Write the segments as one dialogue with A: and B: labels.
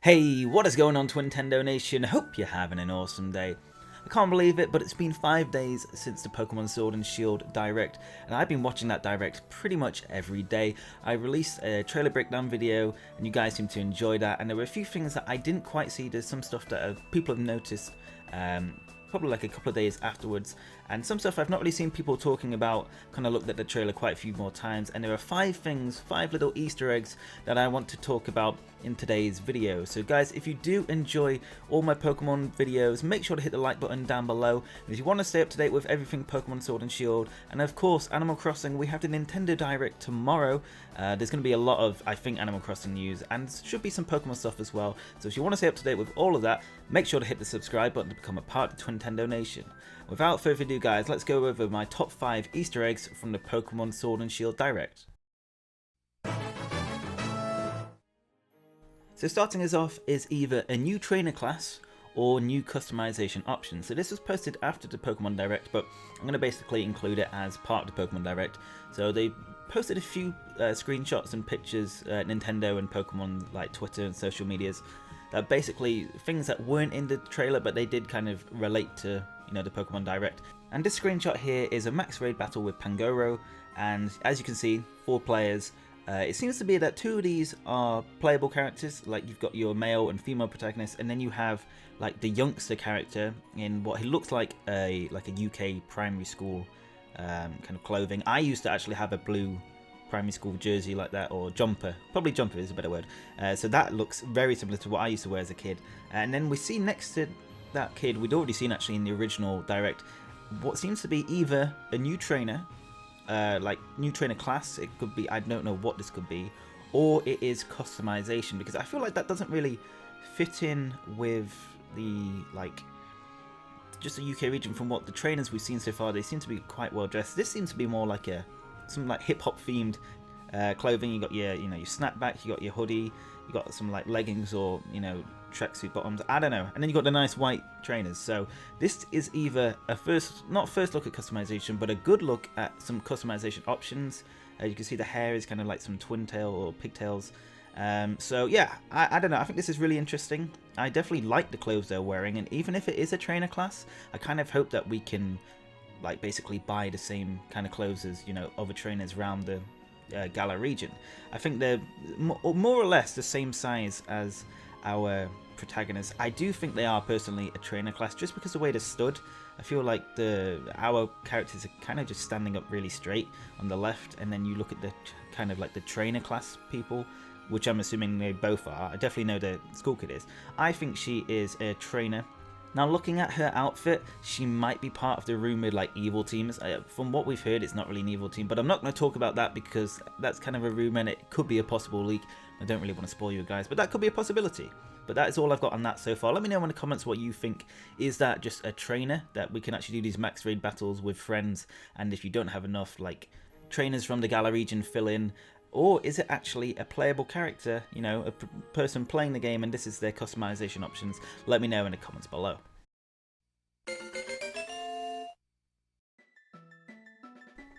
A: Hey, what is going on, Twintendo Nation? Hope you're having an awesome day. I can't believe it, but it's been 5 days since the Pokemon Sword and Shield Direct, and I've been watching that Direct pretty much every day. I released a trailer breakdown video, and you guys seem to enjoy that, and there were a few things that I didn't quite see. There's some stuff that people have noticed, probably like a couple of days afterwards, and some stuff I've not really seen people talking about. Kind of looked at the trailer quite a few more times, and there are 5 little Easter eggs that I want to talk about in today's video. So guys, if you do enjoy all my Pokemon videos, make sure to hit the like button down below. And if you want to stay up to date with everything Pokemon Sword and Shield, and of course Animal Crossing, we have the Nintendo Direct tomorrow. There's going to be a lot of, I think, Animal Crossing news, and should be some Pokemon stuff as well. So if you want to stay up to date with all of that, make sure to hit the subscribe button to become a part of the Twintendo Nation. Without further ado guys, let's go over my top 5 Easter eggs from the Pokemon Sword and Shield Direct. So starting us off is either a new trainer class or new customization options. So this was posted after the Pokemon Direct, but I'm going to basically include it as part of the Pokemon Direct. So they posted a few screenshots and pictures, Nintendo and Pokemon, like Twitter and social medias, that basically things that weren't in the trailer, but they did kind of relate to, you know, the Pokemon Direct. And this screenshot here is a max raid battle with Pangoro, and as you can see, 4 players. It seems to be that 2 of these are playable characters, like you've got your male and female protagonist, and then you have like the youngster character in what he looks like a UK primary school kind of clothing. I used to actually have a blue primary school jersey like that, or jumper, probably jumper is a better word. So that looks very similar to what I used to wear as a kid. And then we see next to that kid, we'd already seen actually in the original Direct, what seems to be either a new trainer, like new trainer class. It could be, I don't know what this could be, or it is customization, because I feel like that doesn't really fit in with the, like, just the UK region. From what the trainers we've seen so far, they seem to be quite well dressed. This seems to be more like some like hip hop themed clothing. You got your, you know, your snapback, you got your hoodie, you got some like leggings or, you know, tracksuit bottoms, I don't know, and then you got the nice white trainers. So this is either a not first look at customization, but a good look at some customization options. You can see the hair is kind of like some twin tail or pigtails. So yeah, I don't know, I think this is really interesting. I definitely like the clothes they're wearing, and even if it is a trainer class, I kind of hope that we can like basically buy the same kind of clothes as, you know, other trainers around the Galar region. I think they're more or less the same size as our protagonists. I do think they are personally a trainer class, just because the way they're stood. I feel like our characters are kind of just standing up really straight on the left, and then you look at the kind of like the trainer class people, which I'm assuming they both are. I definitely know the school kid is. I think she is a trainer. Now looking at her outfit, she might be part of the rumoured like evil teams. From what we've heard, it's not really an evil team, but I'm not going to talk about that because that's kind of a rumour and it could be a possible leak. I don't really want to spoil you guys, but that could be a possibility. But that is all I've got on that so far. Let me know in the comments what you think. Is that just a trainer that we can actually do these max raid battles with friends, and if you don't have enough like trainers from the Galar region, fill in? Or is it actually a playable character, you know, a person playing the game, and this is their customization options? Let me know in the comments below.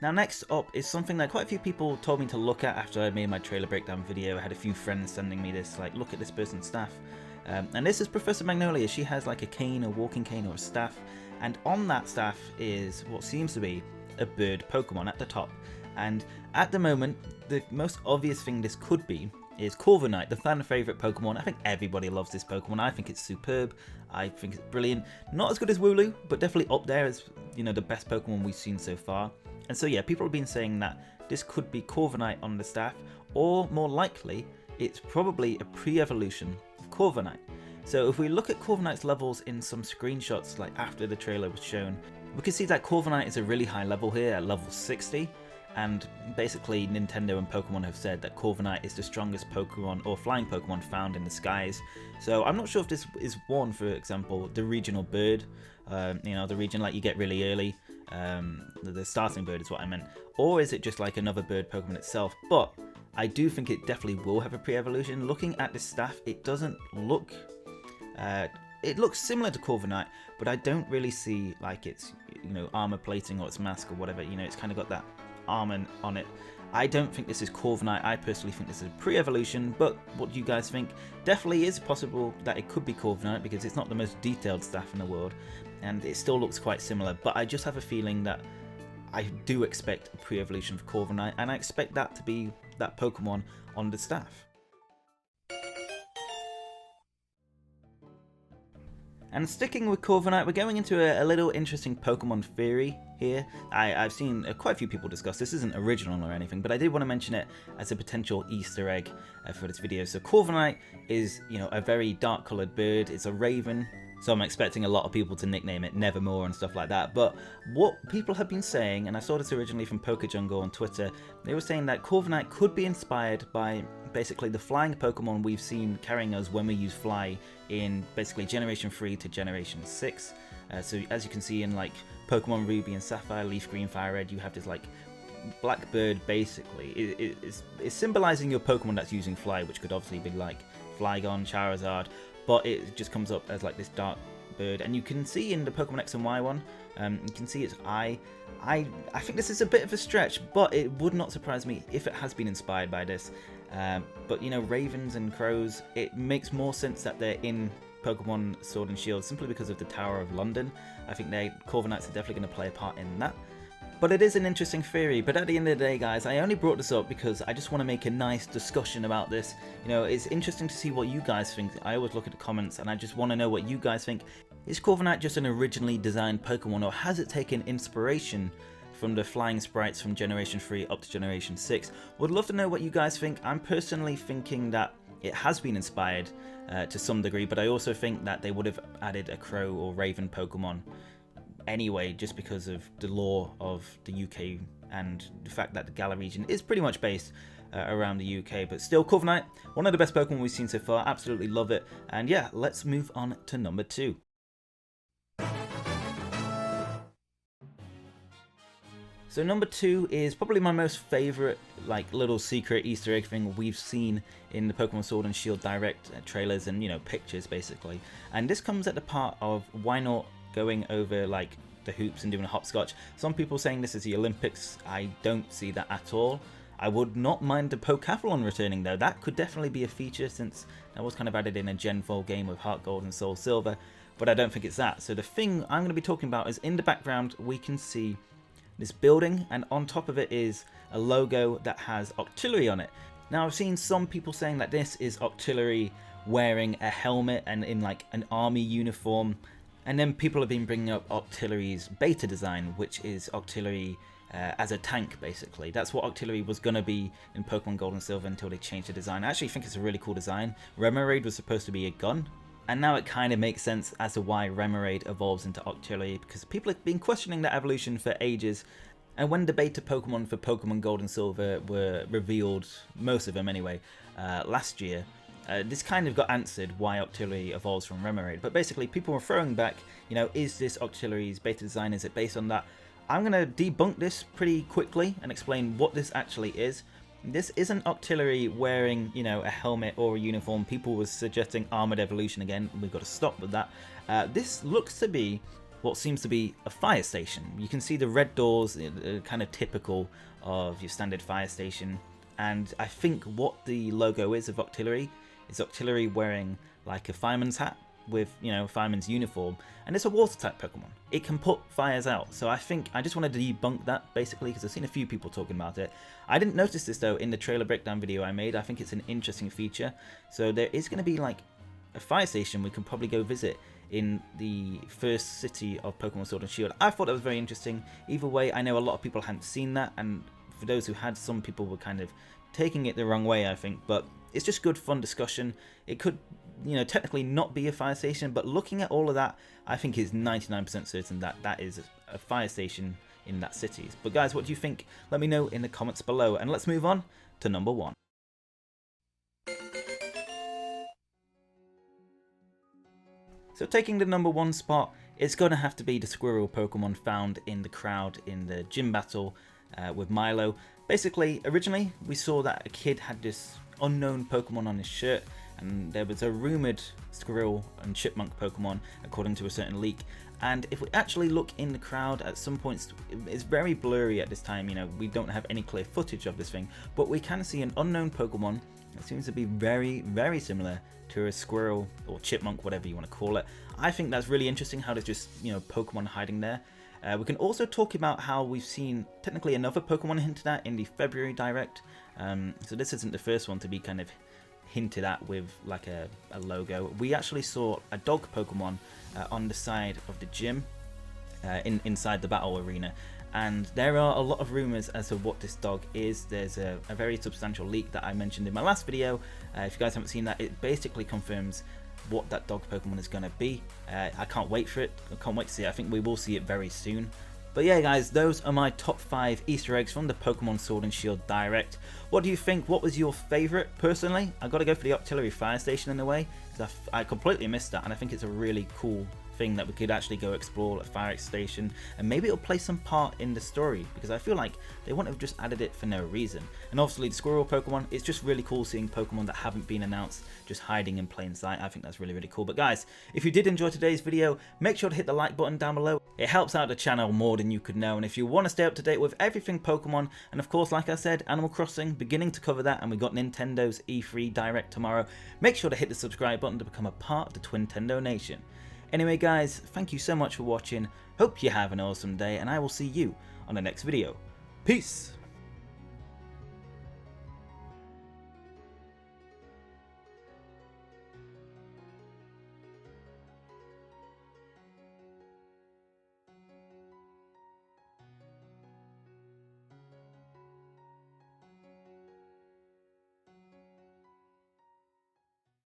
A: Now next up is something that quite a few people told me to look at after I made my trailer breakdown video. I had a few friends sending me this, like, look at this person's staff. And this is Professor Magnolia. She has like a cane, a walking cane or a staff, and on that staff is what seems to be a bird Pokemon at the top. And at the moment, the most obvious thing this could be is Korver Knight, the fan favourite Pokemon. I think everybody loves this Pokemon. I think it's superb. I think it's brilliant. Not as good as Wooloo, but definitely up there as, you know, the best Pokemon we've seen so far. And so yeah, people have been saying that this could be Korver Knight on the staff, or more likely, it's probably a pre-evolution of Korver Knight. So if we look at Korver Knight's levels in some screenshots, like after the trailer was shown, we can see that Korver Knight is a really high level here at level 60. And basically Nintendo and Pokemon have said that Korver Knight is the strongest Pokemon or flying Pokemon found in the skies. So I'm not sure if this is one, for example, the regional bird, you know, the region like you get really early, the starting bird is what I meant, or is it just like another bird Pokemon itself? But I do think it definitely will have a pre-evolution. Looking at the staff, it doesn't look, it looks similar to Korver Knight, but I don't really see like it's, you know, armor plating or its mask or whatever. You know, it's kind of got that armor on it. I don't think this is Korver Knight. I personally think this is a pre-evolution, but what do you guys think? Definitely is possible that it could be Korver Knight because it's not the most detailed staff in the world, and it still looks quite similar, but I just have a feeling that I do expect a pre-evolution for Korver Knight, and I expect that to be that Pokemon on the staff. And sticking with Korver Knight, we're going into a little interesting Pokemon theory here. I've seen quite a few people discuss this. Isn't original or anything, but I did want to mention it as a potential Easter egg for this video. So Korver Knight is, you know, a very dark coloured bird. It's a raven, so I'm expecting a lot of people to nickname it Nevermore and stuff like that. But what people have been saying, and I saw this originally from PokeJungle on Twitter, they were saying that Korver Knight could be inspired by basically the flying Pokemon we've seen carrying us when we use Fly in basically Generation 3 to Generation 6. So as you can see in like Pokemon Ruby and Sapphire, Leaf Green, Fire Red, you have this like black bird basically. It's symbolizing your Pokemon that's using Fly, which could obviously be like Flygon, Charizard, but it just comes up as like this dark bird. And you can see in the Pokemon X and Y one, you can see its eye. I think this is a bit of a stretch, but it would not surprise me if it has been inspired by this. But you know, ravens and crows, it makes more sense that they're in Pokemon Sword and Shield simply because of the Tower of London. I think Korver Knights are definitely going to play a part in that. But it is an interesting theory. But at the end of the day, guys, I only brought this up because I just want to make a nice discussion about this. You know, it's interesting to see what you guys think. I always look at the comments and I just want to know what you guys think. Is Korver Knight just an originally designed Pokemon, or has it taken inspiration from the flying sprites from Generation 3 up to Generation 6? Would love to know what you guys think. I'm personally thinking that it has been inspired to some degree, but I also think that they would have added a crow or raven Pokemon anyway, just because of the lore of the UK and the fact that the Galar region is pretty much based around the UK. But still, Korver Knight, one of the best Pokemon we've seen so far. Absolutely love it. And yeah, let's move on to number 2. So number 2 is probably my most favourite like little secret Easter egg thing we've seen in the Pokemon Sword and Shield Direct trailers and, you know, pictures basically. And this comes at the part of why not going over like the hoops and doing a hopscotch. Some people saying this is the Olympics. I don't see that at all. I would not mind the Pokathlon returning though. That could definitely be a feature since that was kind of added in a Gen 4 game with Heart Gold and Soul Silver. But I don't think it's that. So the thing I'm going to be talking about is in the background we can see this building, and on top of it is a logo that has Octolyry on it. Now I've seen some people saying that this is Octolyry wearing a helmet and in like an army uniform, and then people have been bringing up Octolyry's beta design, which is Octolyry as a tank basically. That's what Octolyry was going to be in Pokemon Gold and Silver until they changed the design. I actually think it's a really cool design. Remoraid was supposed to be a gun, and now it kind of makes sense as to why Remoraid evolves into Octolyry, because people have been questioning that evolution for ages. And when the beta Pokemon for Pokemon Gold and Silver were revealed, most of them anyway, last year, this kind of got answered why Octolyry evolves from Remoraid. But basically people were throwing back, you know, is this Octolyry's beta design, is it based on that? I'm going to debunk this pretty quickly and explain what this actually is. This isn't Octolyry wearing, you know, a helmet or a uniform. People were suggesting Armored Evolution again. We've got to stop with that. This looks to be what seems to be a fire station. You can see the red doors, kind of typical of your standard fire station. And I think what the logo is of Octolyry is Octolyry wearing like a fireman's hat with, you know, fireman's uniform, and it's a water type Pokemon. It can put fires out, so I think I just wanted to debunk that basically because I've seen a few people talking about it. I didn't notice this though in the trailer breakdown video I made. I think it's an interesting feature. So there is going to be like a fire station we can probably go visit in the first city of Pokemon Sword and Shield. I thought that was very interesting. Either way, I know a lot of people hadn't seen that, and for those who had, some people were kind of taking it the wrong way, I think, but it's just good fun discussion. It could, you know, technically not be a fire station, but looking at all of that, I think it's 99% certain that that is a fire station in that city. But guys, what do you think? Let me know in the comments below, and let's move on to number 1. So taking the number 1 spot, it's going to have to be the Squirrel Pokemon found in the crowd in the gym battle with Milo. Basically, originally we saw that a kid had this unknown Pokemon on his shirt, and there was a rumoured Squirrel and Chipmunk Pokemon according to a certain leak. And if we actually look in the crowd at some points, it's very blurry at this time, you know, we don't have any clear footage of this thing, but we can see an unknown Pokemon that seems to be very, very similar to a Squirrel or Chipmunk, whatever you want to call it. I think that's really interesting how there's just, you know, Pokemon hiding there. We can also talk about how we've seen technically another Pokemon hinted at in the February Direct. So this isn't the first one to be kind of hinted at with like a logo. We actually saw a dog Pokemon on the side of the gym inside the battle arena, and there are a lot of rumors as to what this dog is. There's a very substantial leak that I mentioned in my last video. If you guys haven't seen that, it basically confirms what that dog Pokemon is going to be. I can't wait for it. I can't wait to see it. I think we will see it very soon. But yeah, guys, those are my top 5 Easter eggs from the Pokemon Sword and Shield Direct. What do you think? What was your favourite? Personally, I got to go for the Octolyry Fire Station in a way, because I completely missed that, and I think it's a really cool thing that we could actually go explore at Fire Station, and maybe it'll play some part in the story, because I feel like they wouldn't have just added it for no reason. And obviously the Squirrel Pokemon, it's just really cool seeing Pokemon that haven't been announced just hiding in plain sight. I think that's really, really cool. But guys, if you did enjoy today's video, make sure to hit the like button down below. It helps out the channel more than you could know, and if you want to stay up to date with everything Pokemon, and of course, like I said, Animal Crossing, beginning to cover that, and we got Nintendo's E3 Direct tomorrow, make sure to hit the subscribe button to become a part of the Twintendo Nation. Anyway guys, thank you so much for watching, hope you have an awesome day, and I will see you on the next video. Peace!